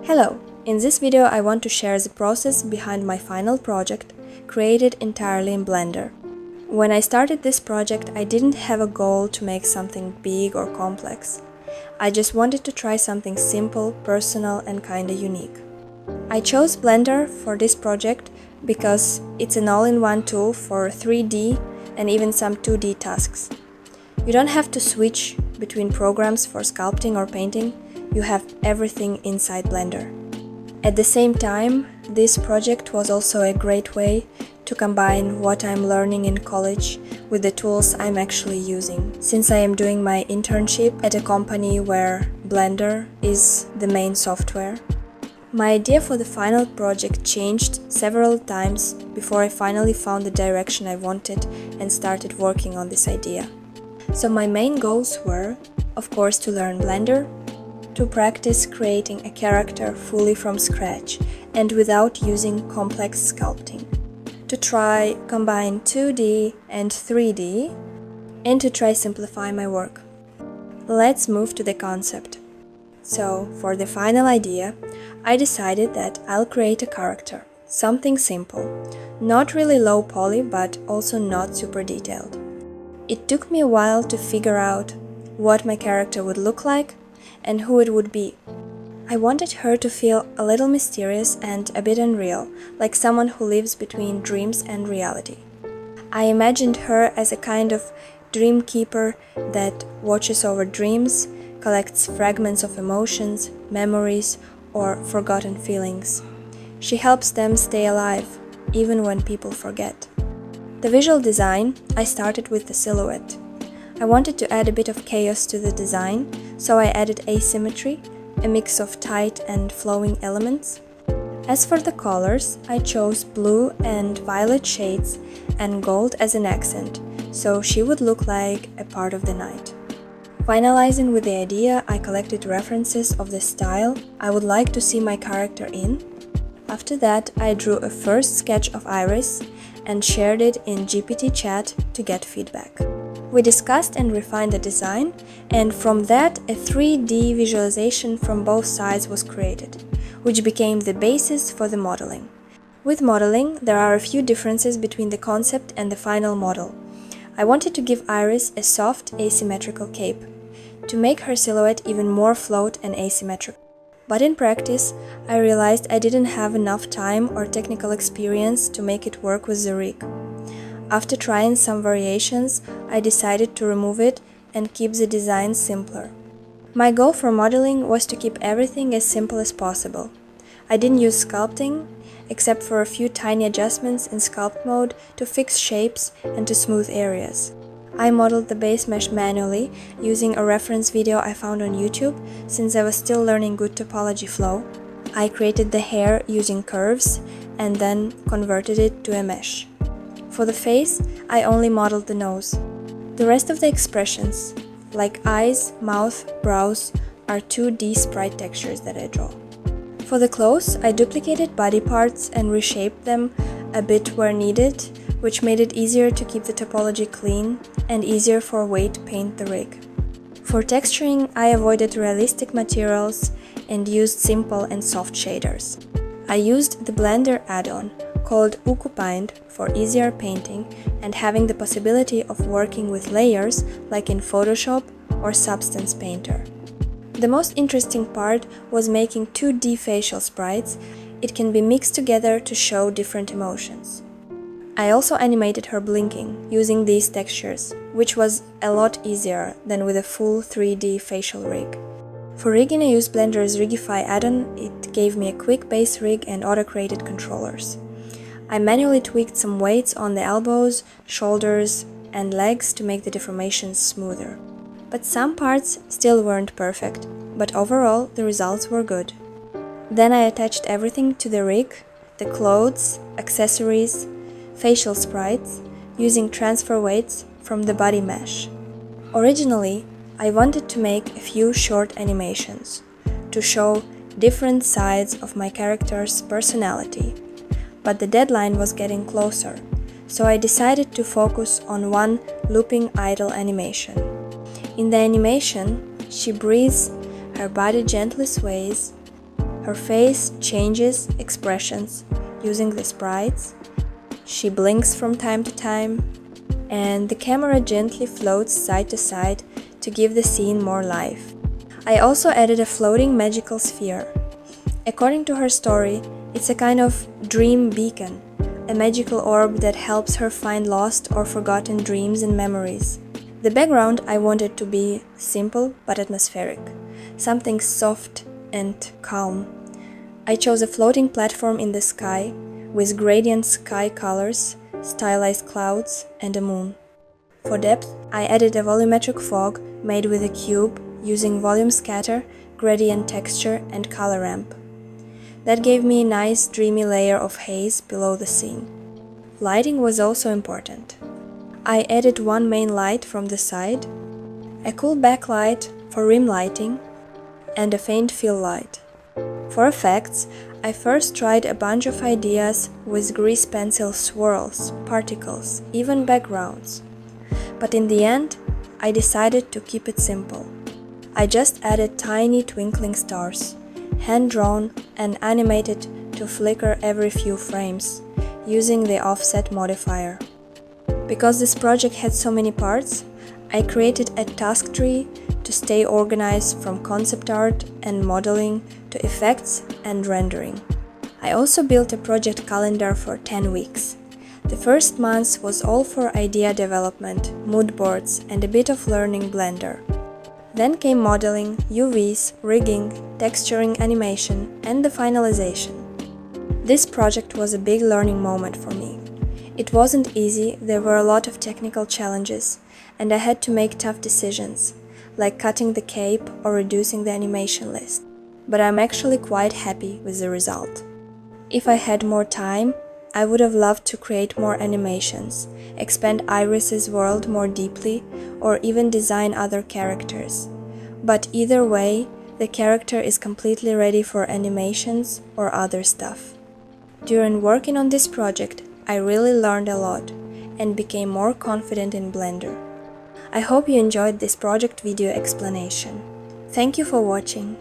Hello! In this video I want to share the process behind my final project, created entirely in Blender. When I started this project, I didn't have a goal to make something big or complex. I just wanted to try something simple, personal and kinda unique. I chose Blender for this project because it's an all-in-one tool for 3D and even some 2D tasks. You don't have to switch between programs for sculpting or painting. You have everything inside Blender. At the same time, this project was also a great way to combine what I'm learning in college with the tools I'm actually using, since I am doing my internship at a company where Blender is the main software. My idea for the final project changed several times before I finally found the direction I wanted and started working on this idea. So my main goals were, of course, to learn Blender, to practice creating a character fully from scratch and without using complex sculpting, to try combine 2D and 3D, and to try simplify my work. Let's move to the concept. So, for the final idea, I decided that I'll create a character, something simple, not really low poly but also not super detailed. It took me a while to figure out what my character would look like and who it would be. I wanted her to feel a little mysterious and a bit unreal, like someone who lives between dreams and reality. I imagined her as a kind of dream keeper that watches over dreams, collects fragments of emotions, memories, or forgotten feelings. She helps them stay alive, even when people forget. The visual design, I started with the silhouette. I wanted to add a bit of chaos to the design, so I added asymmetry, a mix of tight and flowing elements. As for the colors, I chose blue and violet shades and gold as an accent, so she would look like a part of the night. Finalizing with the idea, I collected references of the style I would like to see my character in. After that, I drew a first sketch of Iris and shared it in GPT chat to get feedback. We discussed and refined the design, and from that a 3D visualization from both sides was created, which became the basis for the modeling. With modeling, there are a few differences between the concept and the final model. I wanted to give Iris a soft, asymmetrical cape, to make her silhouette even more float and asymmetrical. But in practice, I realized I didn't have enough time or technical experience to make it work with the rig. After trying some variations, I decided to remove it and keep the design simpler. My goal for modeling was to keep everything as simple as possible. I didn't use sculpting, except for a few tiny adjustments in sculpt mode to fix shapes and to smooth areas. I modeled the base mesh manually using a reference video I found on YouTube since I was still learning good topology flow. I created the hair using curves and then converted it to a mesh. For the face, I only modeled the nose. The rest of the expressions, like eyes, mouth, brows, are 2D sprite textures that I draw. For the clothes, I duplicated body parts and reshaped them a bit where needed, which made it easier to keep the topology clean and easier for Wei to paint the rig. For texturing, I avoided realistic materials and used simple and soft shaders. I used the Blender add-on called UkuPaint for easier painting and having the possibility of working with layers like in Photoshop or Substance Painter. The most interesting part was making 2D facial sprites. It can be mixed together to show different emotions. I also animated her blinking using these textures, which was a lot easier than with a full 3D facial rig. For rigging, I used Blender's Rigify add-on. It gave me a quick base rig and auto-created controllers. I manually tweaked some weights on the elbows, shoulders, and legs to make the deformations smoother. But some parts still weren't perfect, but overall the results were good. Then I attached everything to the rig, the clothes, accessories, facial sprites, using transfer weights from the body mesh. Originally, I wanted to make a few short animations to show different sides of my character's personality. But the deadline was getting closer, so I decided to focus on one looping idle animation. In the animation, she breathes, her body gently sways, Her face changes expressions using the sprites. She blinks from time to time, and the camera gently floats side to side to give the scene more life. I also added a floating magical sphere. According to her story, it's a kind of dream beacon, a magical orb that helps her find lost or forgotten dreams and memories. The background I wanted to be simple but atmospheric, something soft and calm. I chose a floating platform in the sky with gradient sky colors, stylized clouds, and a moon. For depth, I added a volumetric fog made with a cube using volume scatter, gradient texture, and color ramp. That gave me a nice dreamy layer of haze below the scene. Lighting was also important. I added one main light from the side, a cool backlight for rim lighting, and a faint fill light. For effects, I first tried a bunch of ideas with grease pencil swirls, particles, even backgrounds. But in the end, I decided to keep it simple. I just added tiny twinkling stars, hand-drawn and animated to flicker every few frames, using the offset modifier. Because this project had so many parts, I created a task tree to stay organized from concept art and modeling to effects and rendering. I also built a project calendar for 10 weeks. The first month was all for idea development, mood boards, and a bit of learning Blender. Then came modeling, UVs, rigging, texturing animation, and the finalization. This project was a big learning moment for me. It wasn't easy, there were a lot of technical challenges, and I had to make tough decisions, like cutting the cape or reducing the animation list. But I'm actually quite happy with the result. If I had more time, I would have loved to create more animations, expand Iris's world more deeply, or even design other characters. But either way, the character is completely ready for animations or other stuff. During working on this project, I really learned a lot and became more confident in Blender. I hope you enjoyed this project video explanation. Thank you for watching.